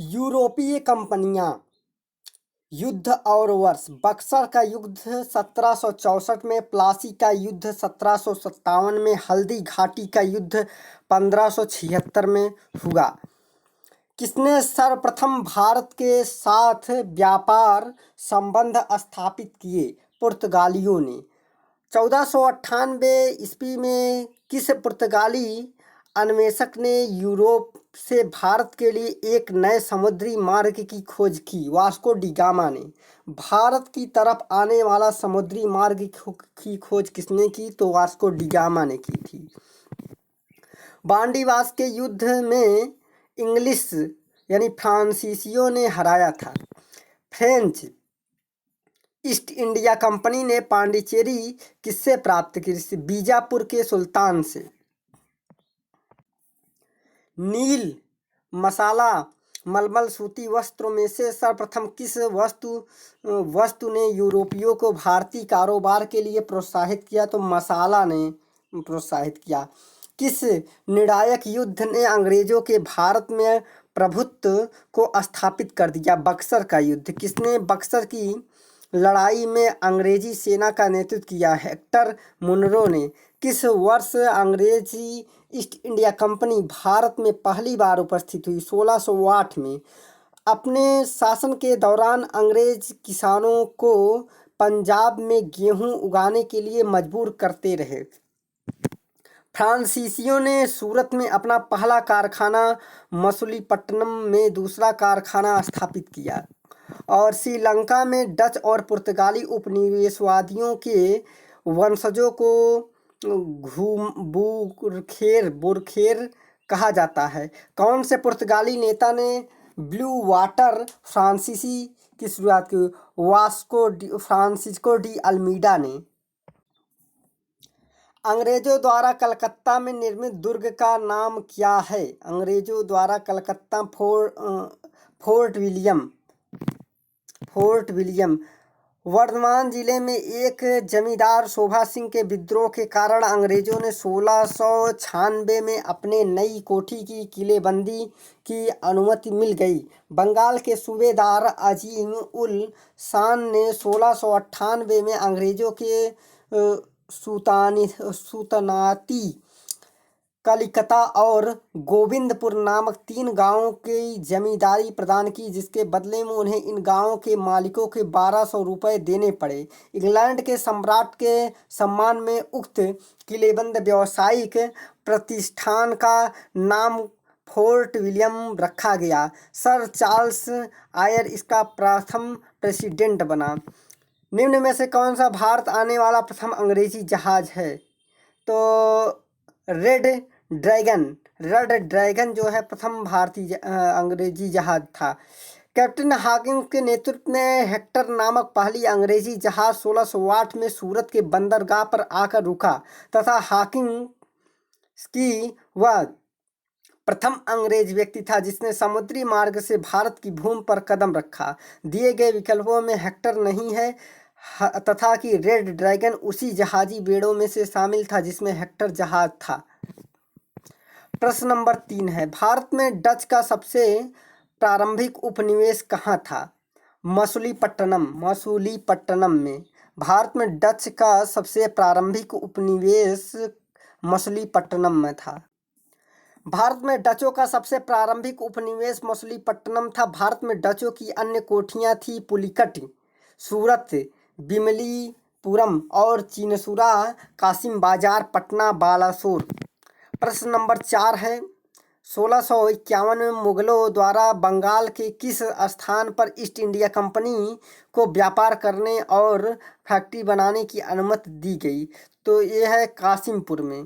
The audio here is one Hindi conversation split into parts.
यूरोपीय कंपनियां। युद्ध और वर्ष: बक्सर का युद्ध 1764 में, प्लासी का युद्ध 1757 में, हल्दी घाटी का युद्ध 1576 में हुआ। किसने सर्वप्रथम भारत के साथ व्यापार संबंध स्थापित किए? पुर्तगालियों ने। 1498 ईस्वी में किस पुर्तगाली अन्वेषक ने यूरोप से भारत के लिए एक नए समुद्री मार्ग की खोज की? वास्को डी गामा ने। भारत की तरफ आने वाला समुद्री मार्ग की खोज किसने की? तो वास्को डी गामा ने की थी। बांडीवास के युद्ध में इंग्लिश यानी फ्रांसीसियों ने हराया था। फ्रेंच ईस्ट इंडिया कंपनी ने पांडिचेरी किससे प्राप्त की? बीजापुर के सुल्तान से। नील, मसाला, मलमल सूती वस्त्रों में से सर्वप्रथम किस वस्तु ने यूरोपियों को भारतीय कारोबार के लिए प्रोत्साहित किया? तो मसाला ने प्रोत्साहित किया। किस निर्णायक युद्ध ने अंग्रेजों के भारत में प्रभुत्व को स्थापित कर दिया? बक्सर का युद्ध। किसने बक्सर की लड़ाई में अंग्रेजी सेना का नेतृत्व किया? हेक्टर मुनरो ने। किस वर्ष अंग्रेजी ईस्ट इंडिया कंपनी भारत में पहली बार उपस्थित हुई? 1608 में। अपने शासन के दौरान अंग्रेज किसानों को पंजाब में गेहूं उगाने के लिए मजबूर करते रहे। फ्रांसीसियों ने सूरत में अपना पहला कारखाना, मछलीपट्टनम में दूसरा कारखाना स्थापित किया। और श्रीलंका में डच और पुर्तगाली उपनिवेशवादियों के वंशजों को बुरखेर कहा जाता है। कौन से पुर्तगाली नेता ने ब्लू वाटर फ्रांसीसी की शुरुआत की? फ्रांसिस्को डी अल्मीडा ने। अंग्रेजों द्वारा कलकत्ता में निर्मित दुर्ग का नाम क्या है? अंग्रेजों द्वारा कलकत्ता फोर्ट विलियम। वर्धमान जिले में एक जमींदार शोभा सिंह के विद्रोह के कारण अंग्रेजों ने 1696 में अपने नई कोठी की किलेबंदी की अनुमति मिल गई। बंगाल के सूबेदार अजीम उल शान ने 1698 में अंग्रेजों के सुल्तानाती कलिकता और गोविंदपुर नामक 3 गांवों की जमींदारी प्रदान की, जिसके बदले में उन्हें इन गांवों के मालिकों के 1200 रुपये देने पड़े। इंग्लैंड के सम्राट के सम्मान में उक्त किलेबंद व्यावसायिक प्रतिष्ठान का नाम फोर्ट विलियम रखा गया। सर चार्ल्स आयर इसका प्रथम प्रेसिडेंट बना। निम्न में से कौन सा भारत आने वाला प्रथम अंग्रेजी जहाज है? तो रेड ड्रैगन जो है प्रथम भारतीय अंग्रेजी जहाज था। कैप्टन हॉकिंस के नेतृत्व में हेक्टर नामक पहली अंग्रेजी जहाज 1608 में सूरत के बंदरगाह पर आकर रुका तथा हॉकिंस की वह प्रथम अंग्रेज व्यक्ति था जिसने समुद्री मार्ग से भारत की भूमि पर कदम रखा। दिए गए विकल्पों में हेक्टर नहीं है तथा कि रेड ड्रैगन उसी जहाजी बेड़ों में से शामिल था जिसमें हेक्टर जहाज था। प्रश्न नंबर 3 है, भारत में डच का सबसे प्रारंभिक उपनिवेश कहाँ था? मछलीपट्टनम में। भारत में डच का सबसे प्रारंभिक उपनिवेश मछलीपट्टनम में था। भारत में डचों का सबसे प्रारंभिक उपनिवेश मछलीपट्टनम था। भारत में डचों की अन्य कोठियाँ थी पुलिकट, सूरत, बिमलीपुरम और चिनसुरा, कासिम बाजार, पटना, बालासोर। प्रश्न नंबर 4 है, 1651 में मुगलों द्वारा बंगाल के किस स्थान पर ईस्ट इंडिया कंपनी को व्यापार करने और फैक्ट्री बनाने की अनुमति दी गई? तो ये है कासिमपुर में,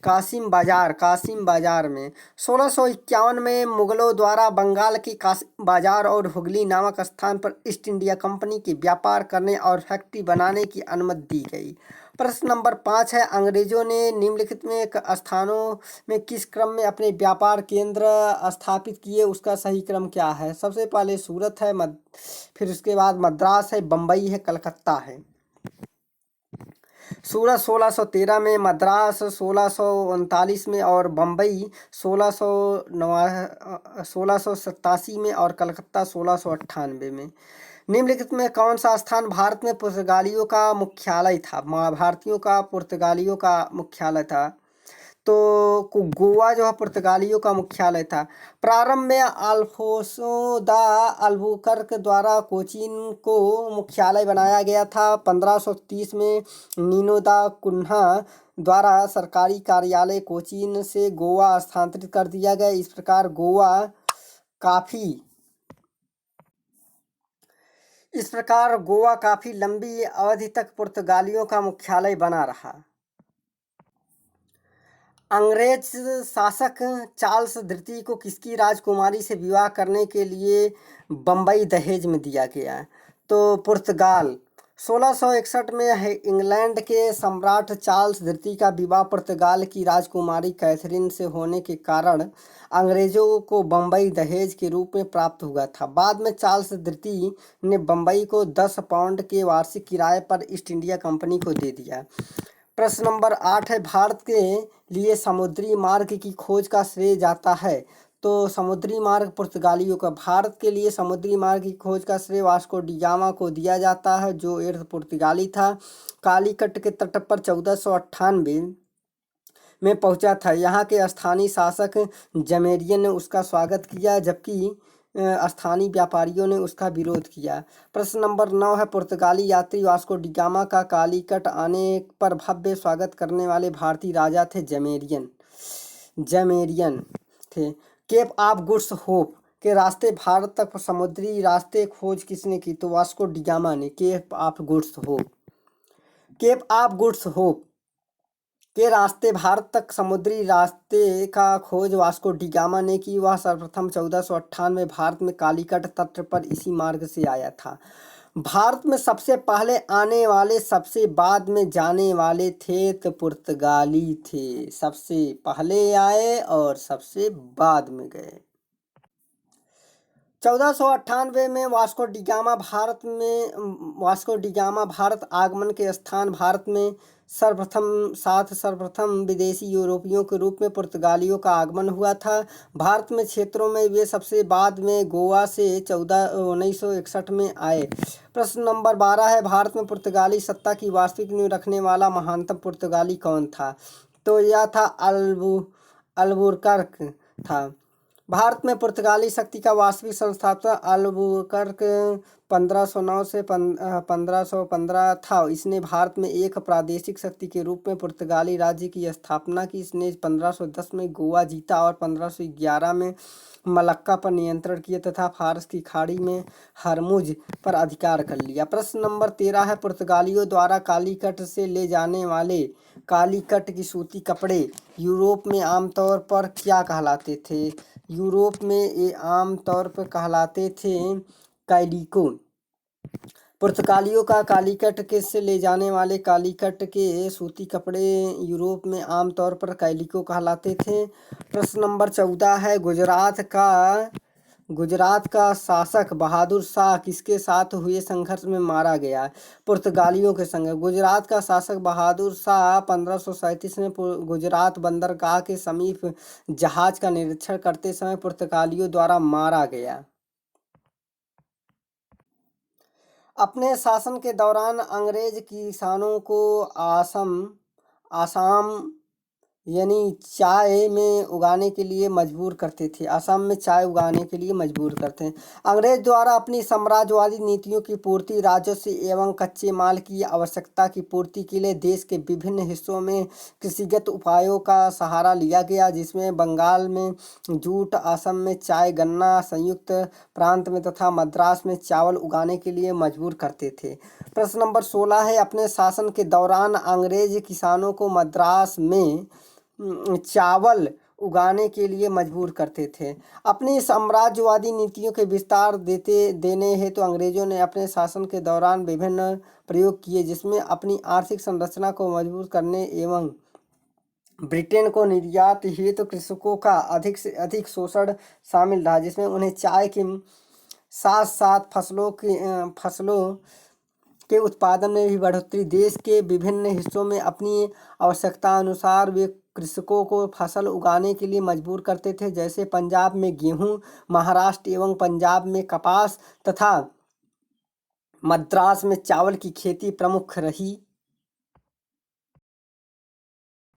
कासिम बाजार में। 1651 में मुगलों द्वारा बंगाल के कासिम बाजार और हुगली नामक स्थान पर ईस्ट इंडिया कंपनी के व्यापार करने और फैक्ट्री बनाने की अनुमति दी गई। प्रश्न नंबर 5 है, अंग्रेजों ने निम्नलिखित में स्थानों में किस क्रम में अपने व्यापार केंद्र स्थापित किए? उसका सही क्रम क्या है? सबसे पहले सूरत है, फिर उसके बाद मद्रास है, बम्बई है, कलकत्ता है। सूरत 1613 में, मद्रास 1639 में और बम्बई 1687 में और कलकत्ता 1698 में। निम्नलिखित में कौन सा स्थान भारत में पुर्तगालियों का मुख्यालय था? भारतीयों का पुर्तगालियों का मुख्यालय था। तो गोवा जो है पुर्तगालियों का मुख्यालय था। प्रारंभ में अल्फोंसो दा अल्बुकर्क द्वारा कोचीन को मुख्यालय बनाया गया था। 1530 में नीनो दा कुन्हा द्वारा सरकारी कार्यालय कोचीन से गोवा स्थानांतरित कर दिया गया। इस प्रकार गोवा काफी लंबी अवधि तक पुर्तगालियों का मुख्यालय बना रहा। अंग्रेज शासक चार्ल्स द्वितीय को किसकी राजकुमारी से विवाह करने के लिए बम्बई दहेज में दिया गया? तो पुर्तगाल। 1661 में इंग्लैंड के सम्राट चार्ल्स द्वितीय का विवाह पुर्तगाल की राजकुमारी कैथरीन से होने के कारण अंग्रेजों को बम्बई दहेज के रूप में प्राप्त हुआ था। बाद में चार्ल्स द्वितीय ने बम्बई को 10 पाउंड के वार्षिक किराए पर ईस्ट इंडिया कंपनी को दे दिया। प्रश्न नंबर 8 है, भारत के लिए समुद्री मार्ग की खोज का श्रेय जाता है? तो समुद्री मार्ग पुर्तगालियों का। भारत के लिए समुद्री मार्ग की खोज का श्रेय वास्को डी गामा को दिया जाता है, जो एक पुर्तगाली था। कालीकट के तट पर 1498 में पहुंचा था। यहाँ के स्थानीय शासक जमेरियन ने उसका स्वागत किया, जबकि स्थानीय व्यापारियों ने उसका विरोध किया। प्रश्न नंबर 9 है, पुर्तगाली यात्री वास्को डी गामा का कालीकट आने पर भव्य स्वागत करने वाले भारतीय राजा थे जमेरियन थे। केप ऑफ गुड्स होप के रास्ते भारत तक समुद्री रास्ते खोज किसने की? तो वास्को डी गामा ने। केप ऑफ गुड्स होप के रास्ते भारत तक समुद्री रास्ते का खोज वास्को डी गामा ने की। वह सर्वप्रथम 1498 भारत में कालीकट तट पर इसी मार्ग से आया था। भारत में सबसे पहले आने वाले सबसे बाद में जाने वाले थे तो पुर्तगाली थे। सबसे पहले आए और सबसे बाद में गए। 1498 में वास्को डी गामा भारत आगमन के स्थान भारत में सर्वप्रथम विदेशी यूरोपियों के रूप में पुर्तगालियों का आगमन हुआ था। भारत में क्षेत्रों में वे सबसे बाद में गोवा से 1961 में आए। प्रश्न नंबर 12 है, भारत में पुर्तगाली सत्ता की वास्तविक नींव रखने वाला महानतम पुर्तगाली कौन था? तो यह था अल्बुकर्क था। भारत में पुर्तगाली शक्ति का वास्तविक संस्थापक अल्बुकर्क 1509 से 1515 था। इसने भारत में एक प्रादेशिक शक्ति के रूप में पुर्तगाली राज्य की स्थापना की। इसने 1510 में गोवा जीता और 1511 में मलक्का पर नियंत्रण किया तथा फारस की खाड़ी में हरमुज पर अधिकार कर लिया। प्रश्न नंबर 13 है, पुर्तगालियों द्वारा कालीकट से ले जाने वाले कालीकट की सूती कपड़े यूरोप में आमतौर पर क्या कहलाते थे? यूरोप में ये आमतौर पर कहलाते थे कैलिको। पुर्तगालियों का कालीकट के से ले जाने वाले कालीकट के सूती कपड़े यूरोप में आमतौर पर कैलिको कहलाते थे। प्रश्न नंबर 14 है, गुजरात का शासक बहादुर शाह किसके साथ हुए संघर्ष में मारा गया? पुर्तगालियों के संग। गुजरात का शासक बहादुर शाह 1537 में गुजरात बंदरगाह के समीप जहाज का निरीक्षण करते समय पुर्तगालियों द्वारा मारा गया। अपने शासन के दौरान अंग्रेज किसानों को आसाम यानी चाय में उगाने के लिए मजबूर करते थे। असम में चाय उगाने के लिए मजबूर करते हैं। अंग्रेज द्वारा अपनी साम्राज्यवादी नीतियों की पूर्ति, राजस्व एवं कच्चे माल की आवश्यकता की पूर्ति के लिए देश के विभिन्न हिस्सों में कृषिगत उपायों का सहारा लिया गया, जिसमें बंगाल में जूट, असम में चाय, गन्ना, संयुक्त प्रांत में तथा मद्रास में चावल उगाने के लिए मजबूर करते थे। प्रश्न नंबर 16 है, अपने शासन के दौरान अंग्रेज किसानों को मद्रास में चावल उगाने के लिए मजबूर करते थे। अपनी साम्राज्यवादी नीतियों के विस्तार देने हेतु अंग्रेजों ने अपने शासन के दौरान विभिन्न प्रयोग किए, जिसमें अपनी आर्थिक संरचना को मजबूत करने एवं ब्रिटेन को निर्यात हेतु कृषकों का अधिक से अधिक शोषण शामिल था, जिसमें उन्हें चाय के साथ साथ फसलों के उत्पादन में भी बढ़ोतरी। देश के विभिन्न हिस्सों में अपनी आवश्यकता अनुसार वे कृषकों को फसल उगाने के लिए मजबूर करते थे। जैसे पंजाब में गेहूँ, महाराष्ट्र एवं पंजाब में कपास तथा मद्रास में चावल की खेती प्रमुख रही।